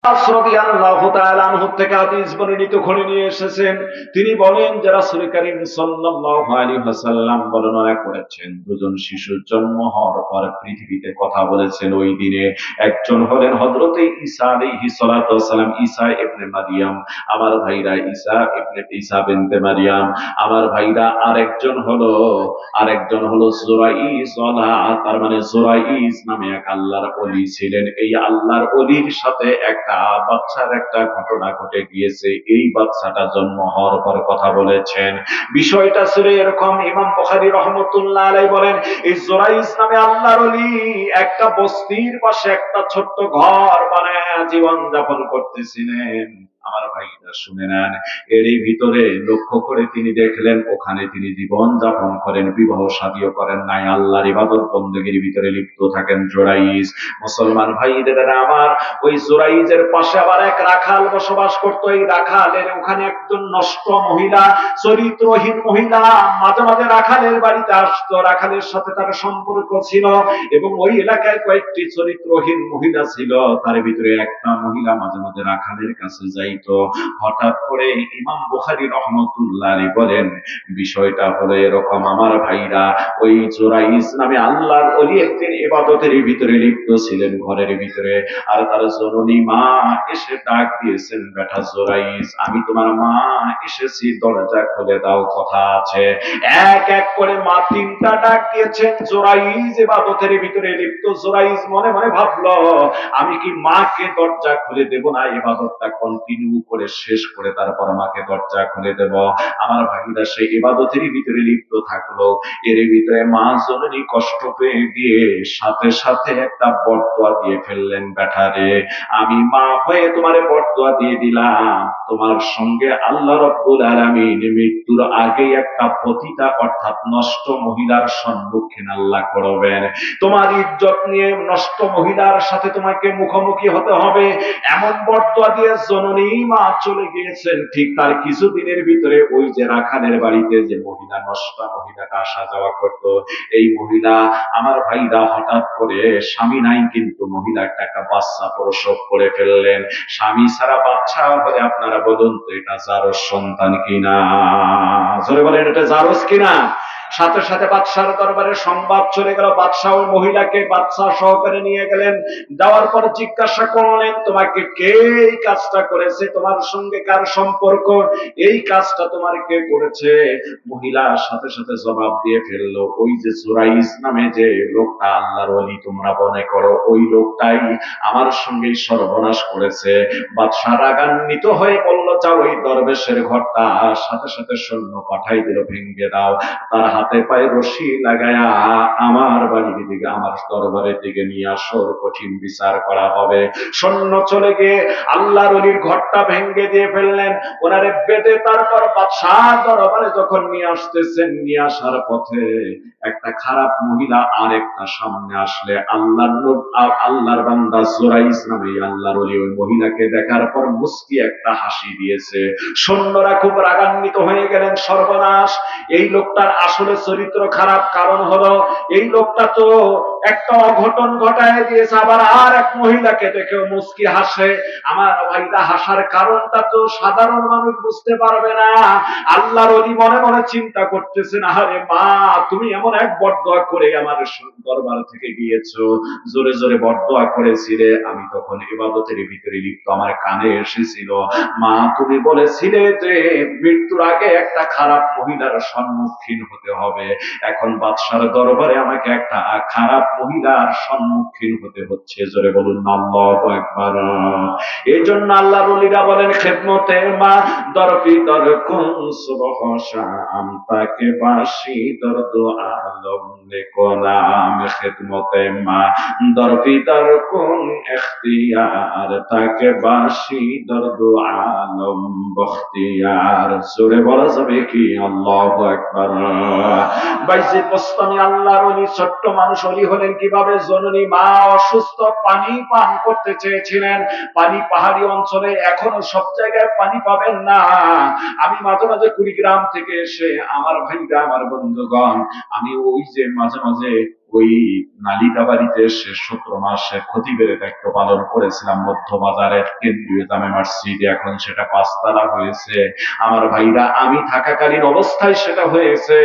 রাদিয়াল্লাহু তাআলা আনহু থেকে হাদিস বর্ণিত করে নিয়ে এসেছেন। তিনি বলেন যে রাসূল কারীম সাল্লাল্লাহু আলাইহি ওয়াসাল্লাম বর্ণনা করেছেন, দুজন শিশুর জন্ম হওয়ার পর পৃথিবীতে কথা বলেছেন ওই দিনে। একজন হলেন হযরতে ঈসা আলাইহিস সালাতু ওয়াস সালাম, ঈসা ইবনে মারইয়াম। আমার ভাইরা, ঈসা বিনতে মারইয়াম। আমার ভাইরা, আরেকজন হলো জুরাইজ, তার মানে জুরাইজ নামে এক আল্লাহর ওলি ছিলেন। এই আল্লাহর ওলির সাথে একটা বাচ্চার একটা ঘটনা ঘটে গিয়েছে। এই বাচ্চাটা জন্ম হওয়ার পর কথা বলেছেন। বিষয়টা ছিল এরকম, ইমাম বুখারী রহমাতুল্লাহ আলাইহি বলেন, এই জুরাইজ নামে আল্লাহর ওলি একটা বস্তির পাশে একটা ছোট্ট ঘর বানায় জীবন যাপন করতেছিলেন। আমার ভাইরা শুনে নেন, এরই ভিতরে লক্ষ্য করে তিনি দেখলেন ওখানে তিনি জীবন যাপন করেন, বিবাহ শাদীও করেন নাই, আল্লাহর ইবাদত বন্দেগীর ভিতরে লিপ্ত থাকেন জুরাইজ। মুসলমান ভাইদের আমার, ওই জুরাইজের পাশে আবার এক রাখাল বসবাস করতো। এই রাখালের ওখানে একজন নষ্ট মহিলা, চরিত্রহীন মহিলা মাঝে মাঝে রাখালের বাড়িতে আসতো, রাখালের সাথে তার সম্পর্ক ছিল। এবং ওই এলাকায় কয়েকটি চরিত্রহীন মহিলা ছিল, তার ভিতরে একটা মহিলা মাঝে মাঝে রাখালের কাছে যাইতো। হঠাৎ করে ইমাম বুখারী রাহমাতুল্লাহ আলাইহি বলেন, বিষয়টা হলো এরকম আমার ভাইরা, ওই জুরাইজ নামে আল্লাহর ওলি একদিন ইবাদতের ভিতরে লিপ্ত ছিলেন ঘরের ভিতরে। আর তার জননী মা এসে ডাক দিয়েছেন, বেটা জুরাইজ, আমি তোমার মা এসেছি, দরজা খুলে দাও, কথা আছে। এক এক করে মা তিনটা ডাক দিয়েছেন। জুরাইজ ইবাদতের ভিতরে লিপ্ত। জুরাইজ মনে মনে ভাবলো, আমি কি মাকে দরজা খুলে দেব না, ইবাদতটা কন্টিনিউ করে শেষ করে তারপর মাকে দরজা খুলে দেব। আমার ভাগিনা সেই ইবাদতের ভিতরে লিপ্ত থাকলো। এর ভিতরে মা জননী কষ্ট পেয়ে গিয়ে সাথে সাথে একটা বরদোয়া দিয়ে ফেললেন, বেটারে, আমি মা হয়ে তোমারে বরদোয়া দিয়ে দিলাম, তোমার সঙ্গে আল্লাহ রাব্বুল আলামিন মৃত্যুর আগে একটা পতিতা অর্থাৎ নষ্ট মহিলার সম্মুখীন আল্লাহ করবেন। তোমার ইজ্জত নিয়ে নষ্ট মহিলার সাথে তোমাকে মুখোমুখি হতে হবে, এমন বরদোয়া দিয়ে জননী মা চলে গিয়েছেন। ঠিক তার কিছুদিনের ভিতরে ওই যে রাখালের বাড়িতে যে মহিলা, নষ্ট মহিলাটা আসা যাওয়া করত, এই মহিলা আমার ভাইরা হঠাৎ করে, স্বামী নাই কিন্তু মহিলা একটা বাচ্চা প্রসব করে ফেললেন। স্বামী ছাড়া বাচ্চা হলে আপনারা বলুন তো এটা জারজ সন্তান কিনা? জোরে বলেন, এটা জারজ কিনা? সাথে সাথে বাদশার দরবারে সংবাদ চলে গেল। বাদশাহ ওই মহিলাকে বাচ্চা সহকারে নিয়ে গেলেন। যাওয়ার পর জিজ্ঞাসা করলেন, তোমাকে কে এই কাজটা করেছে, তোমার সঙ্গে কার সম্পর্ক, এই কাজটা তোমার কে করেছে? মহিলা সাথে সাথে জবাব দিয়ে ফেললো, ওই যে জুরাইজ নামে যে লোকটা আল্লাহর ওলি তোমরা মনে করো, ওই লোকটাই আমার সঙ্গে সর্বনাশ করেছে। বাদশা রাগান্বিত হয়ে বলল, যাও ওই দরবেশের ঘরটা সাথে সাথে সৈন্য পাঠাই দিল, ভেঙে দাও, তার হাতে পায়ে রশি লাগায়া আমার বাড়ির দিকে, আমার দরবারের দিকে নিয়ে আসো, কঠিন বিচার করা হবে। সৈন্য চলে গিয়ে আল্লাহর ওলির ঘরটা ভেঙে দিয়ে ফেললেন, ওনারে বেঁধে তারপর বাদশার দরবারে যখন নিয়ে আসতেছেন, নিয়ে আসার পথে একটা খারাপ মহিলা আর একটা সামনে আসলে আল্লাহর বান্দা জুরাইজ নামে আল্লাহর ওলি ওই মহিলাকে দেখার পর মুস্কি একটা হাসি দিয়েছে। সৈন্যরা খুব রাগান্বিত হয়ে গেলেন, সর্বনাশ, এই লোকটার আসলে চরিত্র খারাপ, কারণ হলো এই লোকটা তো একটা অঘটন ঘটায় দিয়েছে, আবার আর এক মহিলাকে দেখেও মুস্কি হাসে। আমার ভাইরা, হাসার কারণটা তো সাধারণ মানুষ বুঝতে পারবে না। আল্লাহর ওলি মনে মনে চিন্তা করতেছেন, আরে মা, তুমি এমন এক বরদোয়া করে আমার দরবার থেকে গিয়েছো, জোরে জোরে বরদোয়া করেছিলে, আমি তখন ইবাদতের ভিতরে লিপ্ত, আমার কানে এসেছিল, মা তুমি বলেছিলে যে মৃত্যুর আগে একটা খারাপ মহিলার সম্মুখীন হতে হবে, এখন বাদশার দরবারে আমাকে একটা খারাপ মহিলার সম্মুখীন হতে হচ্ছে। জোরে বলুন আল্লাহু আকবার। এই জন্য আল্লাহর ওলিরা বলেন, খেদমতে মা দরফি দর কুন সুবহশা আমতাকে বাসি দরদ আলম নেকোলাম, খেদমতে মা দরফি দর কুন ইখতিয়ার তাকে বাসি দরদ আলম বখতিয়ার। জোরে বলা যাবে কি আল্লাহু আকবার। বাইজিদ বোস্তামি আল্লাহর ওলি, ছোট্ট মানুষ ওলি হলে হলেন কিভাবে? জননী মা অসুস্থ, পানি পান করতে চেয়েছিলেন। পানি পাহাড়ি অঞ্চলে এখনো সব জায়গায় পানি পাবেন না। আমি মাঝে মাঝে কুড়িগ্রাম থেকে এসে আমার ভাইরা, আমার বন্ধুগণ, আমি ওই যে মাঝে মাঝে ওই নালিতাবাড়িতে এসে 17 মাসে খতিবের দায়িত্ব পালন করেছিলাম মধ্যবাজারের কেন্দ্রীয় জামে মসজিদে, এখন সেটা 5 তলা হয়েছে। আমার ভাইরা, আমি থাকাকালীন অবস্থায় সেটা হয়েছে।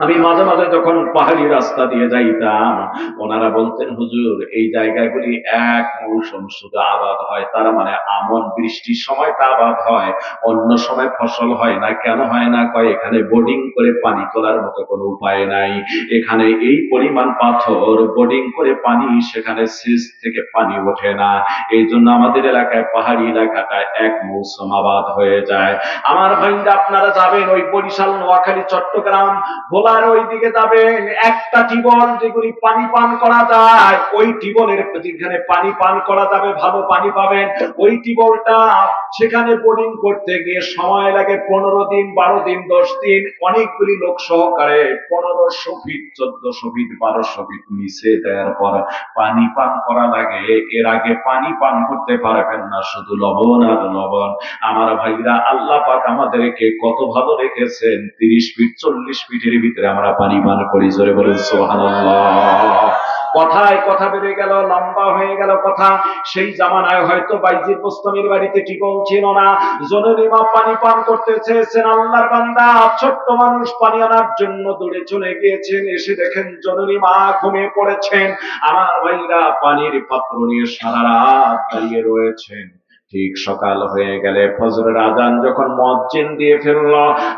আমি মাঝে মাঝে যখন পাহাড়ি রাস্তা দিয়ে যাইতাম, ওনারা বলতেন, হুজুর এই জায়গাগুলি এক মৌসুম শুধু আবাদ হয়, তার মানে আমন বৃষ্টির সময়টা আবাদ হয়, অন্য সময় ফসল হয় না। কেন হয় না? কয় এখানে বোর্ডিং করে পানি তোলার মতো কোনো উপায় নাই। এখানে এই পরিমাণ পাথর, বোর্ডিং করে পানি, সেখানে সিজ থেকে পানি ওঠে না। এই জন্য আমাদের এলাকায়, পাহাড়ি এলাকাটা এক মৌসুম আবাদ হয়ে যায়। আমার ভাইরা, আপনারা যাবেন ওই বরিশাল, নোয়াখালী, চট্টগ্রাম, ভোলার ওই দিকে যাবেন, একটা টিবল যেগুলি পানি পান করা যায়, ওই টিবলের যেখানে পানি পান করা যাবে, ভালো পানি পাবেন, ওই টিবলটা সেখানে বোর্ডিং করতে গিয়ে সময় লাগে 15 দিন, 12 দিন, 10 দিন, অনেকগুলি লোক সহকারে 1500 ফিট, 1400 ফিট, 1200 ফিট নিচে দেওয়ার পর পানি পান করা লাগে। এর আগে পানি পান করতে পারবেন না, শুধু লবণ আর লবণ। আমার ভাইরা, আল্লাহ পাক আমাদেরকে কত ভালো রেখেছেন, 30 ফিট 40 ফিটের ভিতরে আমরা পানি পান করি। জোরে বলেন সুবহানাল্লাহ। কথায় কথা বেড়ে গেল, লম্বা হয়ে গেল কথা। সেই জামানায় হয়তো বাইজিদ বোস্তামির বাড়িতে টিবল ছিল না, জননী মা পানি পান করতে চেয়েছেন। আল্লাহর বান্দা ছোট্ট মানুষ পানি আনার জন্য দৌড়ে চলে গিয়েছেন, এসে দেখেন জননী মা ঘুমিয়ে পড়েছেন। আমার ভাইরা, পানির পাত্র নিয়ে সারা রাত দাঁড়িয়ে রয়েছেন। ঠিক সকাল হয়ে গেলে, ফজরের আজান যখন মুয়াজ্জিন দিয়ে ফেলল,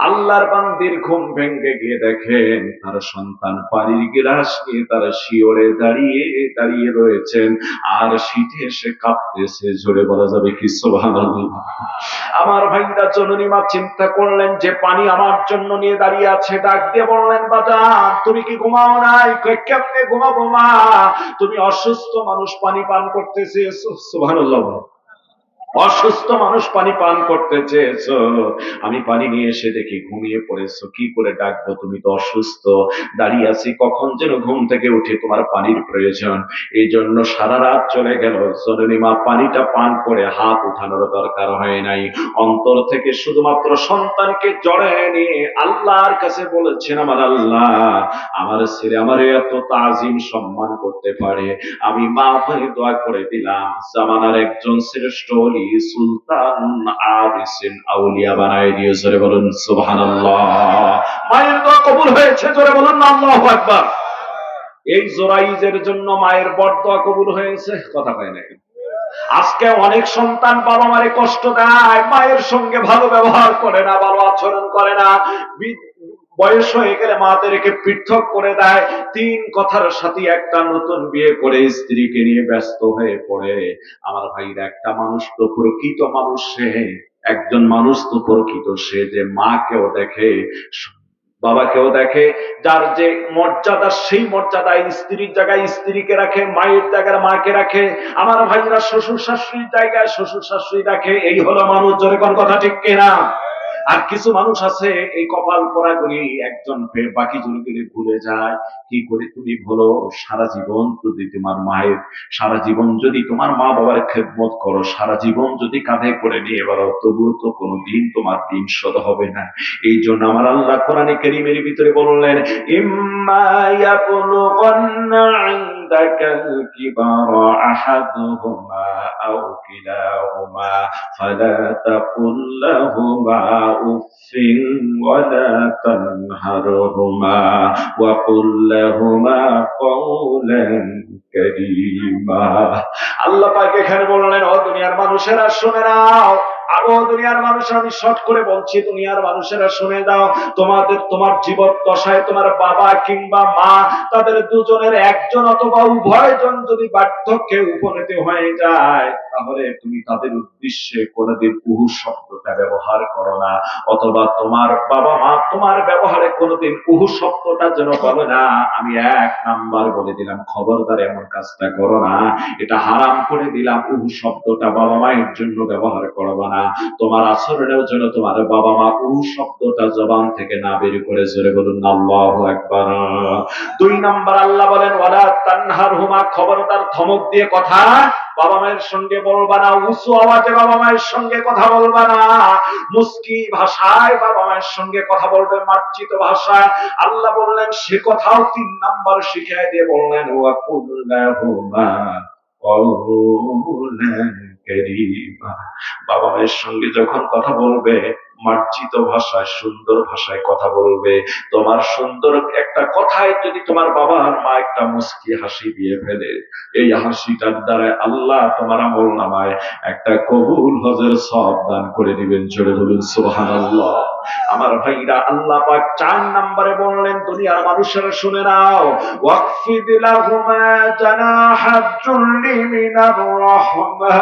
আল্লাহর বান্দির ঘুম ভেঙে গিয়ে দেখেন তার সন্তান পানির গিলাস নিয়ে তার শিওরে দাঁড়িয়ে দাঁড়িয়ে রয়েছেন, আর শীতে এসে কাঁপতেছে। জোরে বলা যাবে কি সুবহানাল্লাহ? আমার ভাইরা, জননী মা চিন্তা করলেন যে পানি আমার জন্য নিয়ে দাঁড়িয়ে আছে। ডাক দিয়ে বললেন, বাজান তুমি কি ঘুমাও নাই? কেমনে ঘুমাবো মা, তুমি অসুস্থ মানুষ, পানি পান করতেছে। সুবহানাল্লাহ। অসুস্থ মানুষ পানি পান করতে চেয়েছো, আমি পানি নিয়ে এসে দেখি ঘুমিয়ে পড়েছো, কি করে ডাকবো? তুমি তো অসুস্থ, দাঁড়িয়ে আছি, কখন যেন ঘুম থেকে উঠে তোমার পানির প্রয়োজন। এই জন্য সারা রাত চলে গেল, জননী মা পানিটা পান করে হাত উঠানোর দরকার হয় নাই, অন্তর থেকে শুধুমাত্র সন্তানকে জড়িয়ে নিয়ে আল্লাহর কাছে বলেছেন, আমার আল্লাহ, আমার ছেলে আমার এত তাজিম সম্মান করতে পারে, আমি মা হয়ে দোয়া করে দিলাম, জামানার একজন শ্রেষ্ঠ সুলতান আরিসিন আউলিয়া বানায় দিয়ে। জোরে বলুন সুবহানাল্লাহ। মায়ের দোয়া কবুল হয়েছে, জোরে বলুন আল্লাহু আকবার। এই জোরাইজের জন্য মায়ের বরদোয়া কবুল হয়েছে। কথা কয় না? আজকে অনেক সন্তান বাবা মারে কষ্ট দেয়, মায়ের সঙ্গে ভালো ব্যবহার করে না, ভালো আচরণ করে না, বয়স হয়ে গেলে মাদেরকে পৃথক করে দেয়, 3 কথার সাথে একটা নতুন বিয়ে করে স্ত্রীকে নিয়ে ব্যস্ত হয়ে পড়ে। আমার ভাইরা, একটা মানুষ তো প্রকৃত মানুষ, সে একজন মানুষ তো প্রকৃত সে যে মাকেও দেখে, বাবাকেও দেখে, যার যে মর্যাদা, সেই মর্যাদায় স্ত্রীর জায়গায় স্ত্রীকে রাখে, মায়ের জায়গায় মাকে রাখে। আমার ভাইরা, শ্বশুর শাশুড়ির জায়গায় শ্বশুর শাশুড়ি রাখে। এই হলো মানুষ। জোরে কোন কথা ঠিক কিনা? আর কিছু মানুষ আছে, এই কপাল পোড়াগুলি একজন বাকি জনগুলি ভুলে যায়। কি করে তুমি বলো, সারা জীবন যদি তোমার মায়ের, সারা জীবন যদি তোমার মা বাবার খেদমত করো, সারা জীবন যদি কাঁধে করে নিয়ে বেরো, তবুও তো কোনোদিন তোমার দিন শোধ হবে না। এই জন্য আমার আল্লাহ কোরআনে কারীমের ভিতরে বললেন, ইম্মা ইয়াবলুগান্না ইনদাকাল কিবারা আহাদুহুমা আও কিলাহুমা ফালা তাকুল লাহুমা উফিন ওয়ালা তানহারহুমা ওয়া কুল লাহুমা কওলান কারীমা। আল্লাহ পাক এখানে বললেন, ও দুনিয়ার মানুষেরা শুনে নাও, আর ও দুনিয়ার মানুষ, আমি শর্ট করে বলছি, দুনিয়ার মানুষেরা শুনে দাও, তোমার জীবন দশায় তোমার বাবা কিংবা মা, তাদের দুজনের একজন অথবা উভয়জন যদি বার্ধক্যে উপনীত হয়ে যায়, তাহলে তুমি তাদের উদ্দেশ্যে কোনোদিন উহু শব্দটা ব্যবহার করো না, অথবা তোমার বাবা মা তোমার ব্যবহারে কোনোদিন উহু শব্দটা যেন বলো না। আমি 1 নাম্বার বলে দিলাম, খবরদার এমন কাজটা করো না, এটা হারাম করে দিলাম। উহু শব্দটা বাবা মায়ের জন্য ব্যবহার করবা না। না, তোমার আচরণেও যেন তোমার বাবা মা উ শব্দটা জবান থেকে না বের করে, জোরে বলুন আল্লাহু আকবার। 2 নাম্বার আল্লাহ বলেন ওয়ালা তানহারহুমা, খবরদার ধমক দিয়ে কথা বাবা মায়ের সঙ্গে বলবা না, উঁচু আওয়াজে বাবা মায়ের সঙ্গে কথা বলবা না, মুস্কি ভাষায় বাবা মায়ের সঙ্গে কথা বলবে, মার্জিত ভাষায়। আল্লাহ বললেন সে কথাও 3 নাম্বার শিখিয়ে দিয়ে বললেন ওয়া কুল্লাহুমা কওলান কারীমা। বাবা মায়ের সঙ্গে যখন কথা বলবে মার্জিত ভাষায়, সুন্দর ভাষায় কথা বলবে। তোমার সুন্দর একটা কথায় যদি তোমার বাবা আর মা একটা মুস্কি হাসি দিয়ে ফেলে, এই হাসিটার দ্বারা আল্লাহ তোমার আমলনামায় একটা কবুল হজের সওয়াব দান করে দিবেন, জোরে বলুন সুবহানাল্লাহ। আমার ভাইরা, আল্লাহ পাক 4 নম্বরে বললেন দুনিয়ার মানুষেরা শুনে নাও, ওয়াকফিদ লাহুমা জানাহাজ যুল্লি মিনার রাহমা।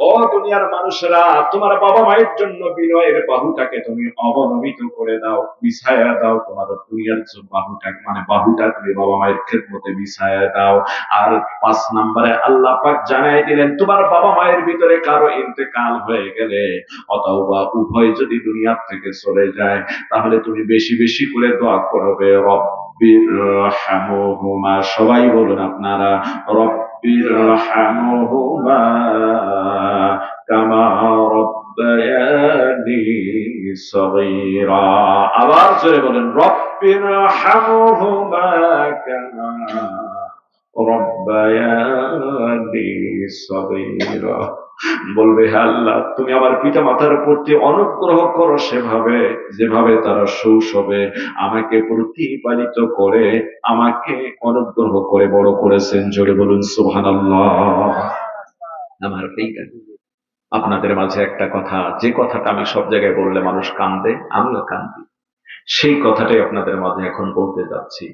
ও দুনিয়ার মানুষেরা, তোমার বাবা মায়ের জন্য বিনয়ের বাহুটাকে তুমি অবনমিত করে দাও, বিছায়া দাও। তোমার দুনিয়ার বাহুটাকে, মানে বাহুটা তুমি বাবা মায়ের খেদমতে বিছায়া দাও। আর 5 নম্বরে আল্লাহ পাক জানাই দিলেন তোমার বাবা মায়ের ভিতরে কারো ইন্তেকাল হয়ে গেলে অথবা উভয় যদি দুনিয়া থেকে চলে যায়, তাহলে তুমি বেশি বেশি করে দোয়া করবে, রব্বিরহামহুমা। সবাই বলুন আপনারা, রব্বিরহামহুমা কামা রব্বায়ানি সগীরা। আবার জোরে বলেন, রব্বিরহামহুমা কামা রব্বায়ানি সগীরা। বলবে হে আল্লাহ, তুমি আমার পিতা মাতার প্রতি অনুগ্রহ করো সেভাবে যেভাবে তারা শৈশবে আমাকে প্রতিপালিত করে, আমাকে অনুগ্রহ করে বড় করেছেন, জোরে বলুন সুবহানাল্লাহ। আমার আপনাদের মাঝে একটা কথা, যে কথাটা আমি সব জায়গায় বললে মানুষ কান্দে, আমিও কান্দি, সেই কথাটাই আপনাদের মাঝে এখন বলতে যাচ্ছি।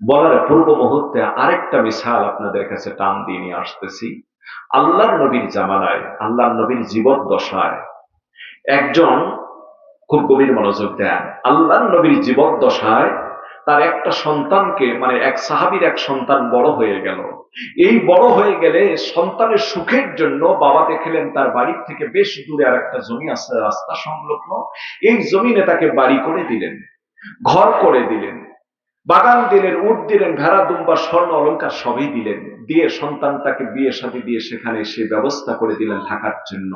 বলার পূর্ব মুহূর্তে আরেকটা মিসাল আপনাদের কাছে টান দিয়ে নিয়ে আসতেছি। আল্লাহর নবীর জামানায়, আল্লাহর নবীর জীবদ্দশায় একজন, খুব গভীর মনোযোগ দেন, আল্লাহর নবীর জীবদ্দশায় তার একটা সন্তানকে, মানে এক সাহাবীর এক সন্তান বড় হয়ে গেল। এই বড় হয়ে গেলে সন্তানের সুখের জন্য বাবা দেখলেন তার বাড়ির থেকে বেশ দূরে আর একটা জমি আছে রাস্তা সংলগ্ন, এই জমিনে তাকে বাড়ি করে দিলেন, ঘর করে দিলেন, বাগান দিলেন, উট দিলেন, ভেড়া দুম্বা স্বর্ণ অলংকার সবই দিলেন, দিয়ে সন্তানটাকে বিয়ে শাদী দিয়ে সেখানে সে ব্যবস্থা করে দিলেন থাকার জন্য।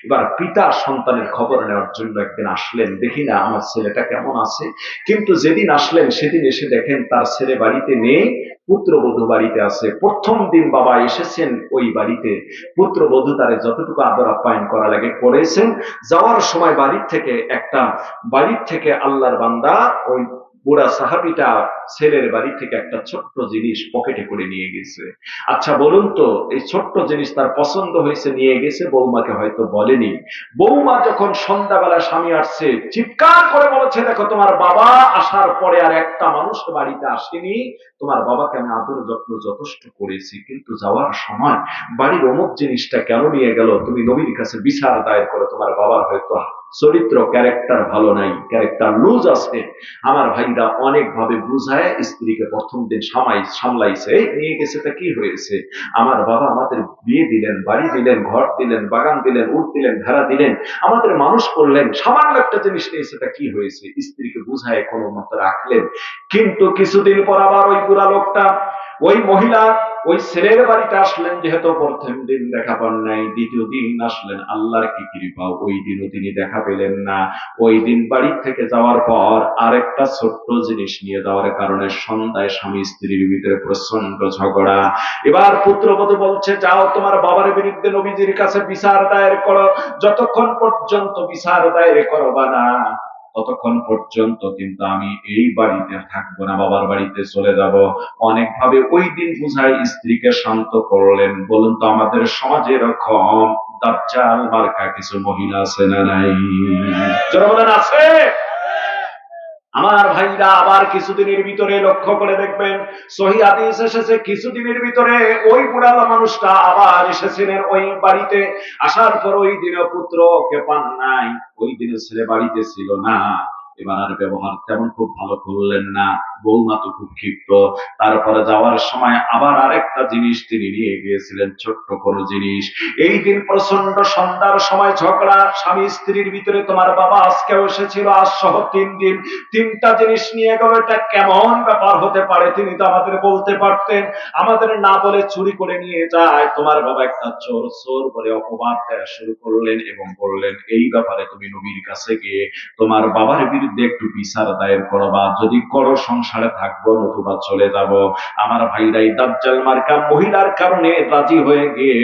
এবার পিতা সন্তানের খবর নেওয়ার জন্য একদিন আসলেন, দেখি না আমার ছেলেটা কেমন আছে। কিন্তু যেদিন আসলেন সেদিন এসে দেখেন তার ছেলে বাড়িতে নেই, পুত্রবধূ বাড়িতে আছে। প্রথম দিন বাবা এসেছেন ওই বাড়িতে, পুত্রবধূ তারে যতটুকু আদর আপ্যায়ন করা লাগে করেছেন। যাওয়ার সময় বাড়ির থেকে আল্লাহর বান্দা ওই বুড়া সাহাবিটা ছেলের বাড়ি থেকে একটা ছোট্ট জিনিস পকেটে করে নিয়ে গেছে। আচ্ছা বলুন তো, এই ছোট্ট জিনিস তার পছন্দ হয়েছে, নিয়ে গেছে, বৌমাকে হয়তো বলেনি। বৌমা যখন সন্ধ্যাবেলা স্বামী আসছে চিৎকার করে বলেছে, দেখো তোমার বাবা আসার পরে আর একটা মানুষ বাড়িতে আসেনি, তোমার বাবাকে আমি আদর যত্ন যথেষ্ট করেছি, কিন্তু যাওয়ার সময় বাড়ির অমুক জিনিসটা কেন নিয়ে গেল, তুমি নবীর কাছে বিচার দায়ের করো, তোমার বাবার হয়তো চরিত্র, ক্যারেক্টার ভালো নাই, ক্যারেক্টার লুজ আছে। আমার ভাইরা অনেক ভাবে বুঝায় স্ত্রীকে প্রথম দিন সামলাইছে, নিয়ে গেছে তা কি হয়েছে, আমার বাবা আমাদের বিয়ে দিলেন, বাড়ি দিলেন, ঘর দিলেন, বাগান দিলেন, উট দিলেন, ভেড়া দিলেন, আমাদের মানুষ করলেন, সামান্য একটা জিনিস নিয়েছে তা কি হয়েছে, স্ত্রীকে বুঝায় কোনো মতো রাখলেন। কিন্তু কিছুদিন পর আবার ওই বুড়া লোকটা, ওই মহিলা ওই ছেলের বাড়িতে আসলেন, যেহেতু প্রথম দিন দেখা পান নাই, দ্বিতীয় দিন আসলেন, আল্লাহর কি কৃপা ওই দিনও তিনি দেখা পেলেন না। ওই দিন বাড়ি থেকে যাওয়ার পর আরেকটা ছোট্ট জিনিস নিয়ে যাওয়ার কারণে সন্ধ্যায় স্বামী স্ত্রীর ভিতরে প্রচন্ড ঝগড়া। এবার পুত্রবধূ বলছে, যাও তোমার বাবার বিরুদ্ধে নবীজির কাছে বিচার দায়ের করো, যতক্ষণ পর্যন্ত বিচার দায়ের করবা না ততক্ষণ পর্যন্ত কিন্তু আমি এই বাড়িতে থাকবো না, বাবার বাড়িতে চলে যাব। অনেকভাবে ওই দিন বুঝায় স্ত্রীকে শান্ত করলেন। বলুন তো আমাদের সমাজে এরকম দাজ্জাল মার্কা কিছু মহিলা আছে না নাই? যারা বলেন আছে। আমার ভাইরা, আবার কিছুদিনের ভিতরে লক্ষ্য করে দেখবেন সহিহ হাদিস এসেছে, কিছুদিনের ভিতরে ওই বুড়া মানুষটা আবার এসেছিলেন ওই বাড়িতে। আসার পর ওই দিনে পুত্রকে পান নাই, ওই দিনে ছেলে বাড়িতে ছিল না। এবার আর ব্যবহার তেমন খুব ভালো করলেন না, বৌমা তো খুব ক্ষিপ্ত। তারপরে যাওয়ার সময় আবার আরেকটা জিনিস তিনি নিয়ে গিয়েছিলেন, ছোট্ট কোনো জিনিস। এই দিন প্রচন্ড সন্ধ্যার সময় ঝগড়া স্বামী স্ত্রীর ভিতরে। তোমার বাবা আজকেও এসেছিল, আজ সহ 3 দিন, 3টা জিনিস নিয়ে গেল। এটা কেমন ব্যাপার হতে পারে? তিনি তো আমাদের বলতে পারতেন, আমাদের না বলে চুরি করে নিয়ে যায়। তোমার বাবা একটা চোর চোর বলে অপবাদ দেওয়া শুরু করলেন এবং বললেন, এই ব্যাপারে তুমি নবীর কাছে গিয়ে তোমার বাবার বিরুদ্ধে একটু বিচার দায়ের করবা, যদি করো সংসারে থাকবো, নতুবা চলে যাব। আমার ভাইরা, এই দাজ্জাল মার্কা মহিলার কারণে রাজি হয়ে গিয়ে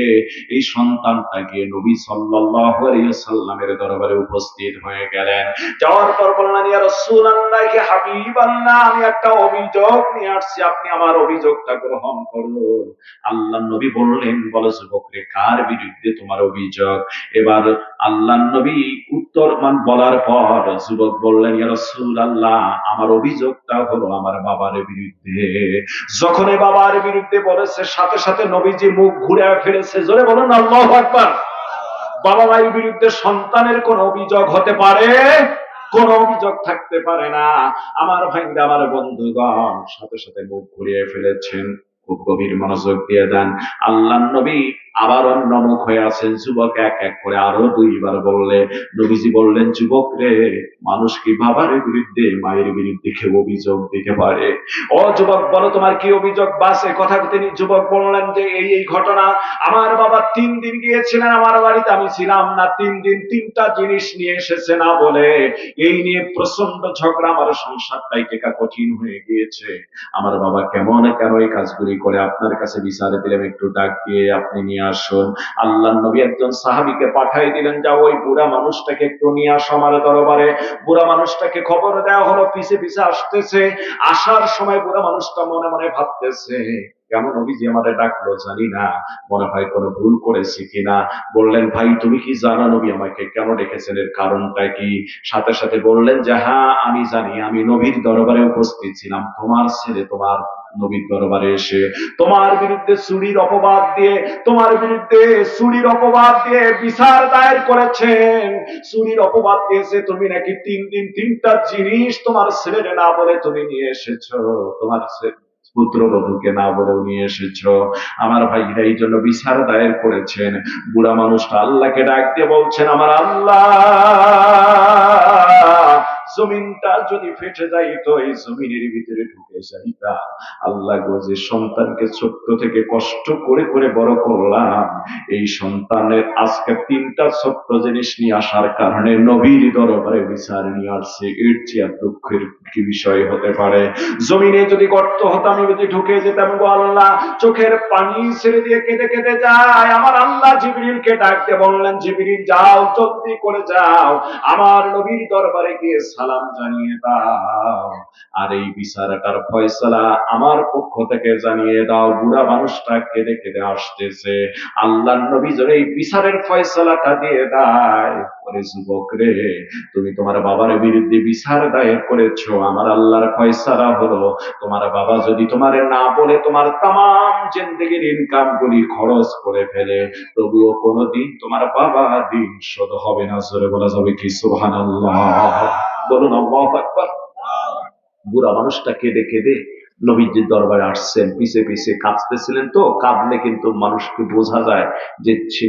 এই সন্তানটা গিয়ে নবী সাল্লাল্লাহু আলাইহি সাল্লামের দরবারে উপস্থিত হয়ে গেলেন। যাওয়ার পর বললেন, ইয়া রাসূলুল্লাহ, হে হাবিবাল্লাহ, আমি একটা অভিযোগ নিয়ে আসছি, আপনি আমার অভিযোগটা গ্রহণ করুন। আল্লাহর নবী বললেন, বলো যুবক রে, কার বিরুদ্ধে তোমার অভিযোগ? এবার আল্লাহর নবী উত্তর বলার পর যুবক বললেন, ইয়া রাসূলুল্লাহ, আমার অভিযোগটা হলো আমার বাবার বিরুদ্ধে। যখন এই বাবার বিরুদ্ধে বলেছে, সাথে সাথে নবীজি মুখ ঘুরে ফেলেছে। জোরে বলুন আল্লাহু আকবার। বাবা মায়ের বিরুদ্ধে সন্তানের কোন অভিযোগ হতে পারে? কোন অভিযোগ থাকতে পারে না। আমার ভাইরা, আমার বন্ধুগণ, সাথে সাথে মুখ ঘুরিয়ে ফেলেছেন। খুব গভীর মনোযোগ দিয়ে দেন। আল্লাহর নবী আবার অন্যমুখ হয়ে আছেন। যুবক এক এক করে আরো 2বার বললে নবীজি বললেন, যুবক রে, মানুষ কি বাবার বিরুদ্ধে মায়ের বিরুদ্ধে কেউ অভিযোগ দিতে পারে? ও যুবক, বলো তোমার কি অভিযোগ? বাস এ কথা তিনি যুবক বললেন যে এই ঘটনা, আমার বাবা 3 দিন গিয়েছিলেন আমার বাড়িতে, আমি ছিলাম না। 3 দিন 3টা জিনিস নিয়ে এসেছে না বলে এই নিয়ে প্রচন্ড ঝগড়া, আমার সংসারটাই টেকা কঠিন হয়ে গিয়েছে। আমার বাবা কেন এই কাজগুলি করে, আপনার কাছে বিচারে দিলাম, একটু ডাক দিয়ে আপনি নিয়ে আসুন। আল্লাহর নবী একজন সাহাবীকে পাঠিয়ে দিলেন, যাও ওই বুড়া মানুষটাকে একটু নিয়ে আসো আমার দরবারে। বুড়া মানুষটাকে খবর দেওয়া হলো, পিছে পিছে আসতেছে। আসার সময় বুড়া মানুষটা মনে মনে ভাবতেছে, কেমন নবীজি আমাদের ডাকলো জানি না, মনে হয় কোনো ভুল করেছি কিনা। বললেন, ভাই তুমি কি জানো নবী আমাকে কেন ডেকেছেন, এর কারণটা কি? সাথে সাথে বললেন যে, হ্যাঁ আমি জানি, আমি নবীর দরবারে উপস্থিত ছিলাম। তোমার ছেলে তোমার নবীর দরবারে এসে তোমার বিরুদ্ধে চুরির অপবাদ দিয়ে বিচার দায়ের করেছেন। চুরির অপবাদ দিয়েছে, তুমি নাকি 3 দিন 3টা জিনিস তোমার ছেলেরে না বলে তুমি নিয়ে এসেছো, তোমার পুত্রবধূকে না বলেও নিয়ে এসেছ। আমার ভাইরা এই জন্য বিচার দায়ের করেছেন। বুড়া মানুষটা আল্লাহকে ডাক দিয়ে বলছেন, আমার আল্লাহ, জমিনটা যদি ফেটে যাইত, এই জমিনের ভিতরে ঢুকে যাইতা। আল্লাহ গো, যে সন্তানকে ছোট্ট থেকে কষ্ট করে করে বড় করলাম, এই সন্তানের আজকে 3টা ছোট্ট জিনিস নিয়ে আসার কারণে নবীর দরবারে বিচার নিয়ে আসছে। এর চেয়ে আর দুঃখের কি বিষয় হতে পারে? জমিনে যদি গর্ত হতো, আমি যদি ঢুকে যেতাম গো আল্লাহ। চোখের পানি ছেড়ে দিয়ে কেঁদে কেঁদে যায়। আমার আল্লাহ জিবরিলকে ডাকতে বললেন, জিবরিল যাও, জলদি করে যাও, আমার নবীর দরবারে গিয়ে সালাম জানিয়ে দাও, আর এই বিচারটার ফয়সালা আমার পক্ষ থেকে জানিয়ে দাও। বুড়া মানুষটা কেঁদে কেঁদে আসতেছে। আল্লাহর নবী যদি এই বিচারের ফয়সালাটা দিয়ে দেয়, ওরে যুবক রে, তুমি তোমার বাবার বিরুদ্ধে বিচার দায়ের করেছো, আমার আল্লাহর ফয়সালা হলো, তোমার বাবা যদি তোমারে না বলে তোমার তামাম জিন্দেগির ইনকাম গুলি খরচ করে ফেলে, তবুও কোনোদিন তোমার বাবা দিন শোধ হবে না। জোরে বলা যাবে কি সুবহানাল্লাহ? বলুন আল্লাহু আকবার। বুড়া মানুষটা কেঁদে কেঁদে নবীজির দরবারে আসছেন, পিছে পিছে কাঁদতেছিলেন। তো কাঁদলে কিন্তু মানুষকে বোঝা যায় যে সে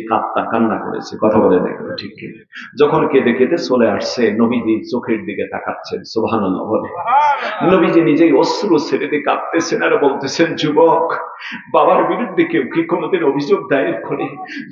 কান্না করেছে। কথা বলে দেখো ঠিক কিনা? যখন কেঁদে কেঁদে চলে আসছে, নবীজি চোখের দিকে তাকাচ্ছেন, সুবহানাল্লাহ বলে। নবীজি নিজেই অশ্রু ছেড়ে দিয়ে কাঁদতেছেন আর বলতেছেন, যুবক, বাবার বিরুদ্ধে কেউ কি কোনোদিন অভিযোগ দায়ের করে?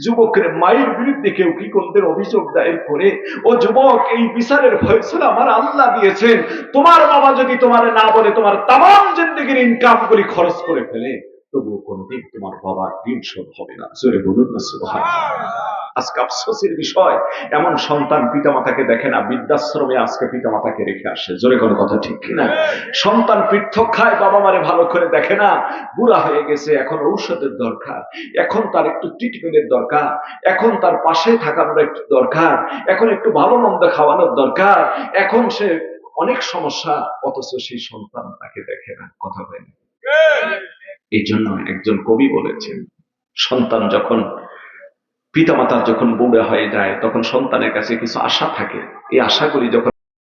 যুবকের মায়ের বিরুদ্ধে কেউ কি কোনোদিন অভিযোগ দায়ের করে? ও যুবক, এই বিচারের ফয়সালা আমার আল্লাহ দিয়েছেন। তোমার বাবা যদি তোমার না বলে তোমার তামাম জিন্দেগির ইনকাম গুলি খরচ করে ফেলে, তবুও কোনোদিন তোমার বাবার ঋণ শোধ হবে না। জোরে বলুন না সুবহানাল্লাহ। আজকে আফসোসের বিষয়, এমন সন্তান পিতামাতাকে দেখে না, বৃদ্ধাশ্রমে আজকে পিতামাতাকে রেখে আসে। জোরে কোনো কথা ঠিক কিনা? সন্তান পৃথক খায়, বাবা মারে ভালো করে দেখে না। বুড়া হয়ে গেছে, এখন ঔষধের দরকার, এখন তার একটু ট্রিটমেন্টের দরকার, এখন তার পাশে থাকানোর একটু দরকার, এখন একটু ভালো মন্দ খাওয়ানোর দরকার, এখন সে অনেক সমস্যা, অথচ সেই সন্তান তাকে দেখে না। কথা বলেন। এই জন্য একজন কবি বলেছেন, সন্তান যখন পিতামাতার যখন বুড়া হয়ে যায়, তখন সন্তানের কাছে কিছু আশা থাকে। এই আশাগুলি যখন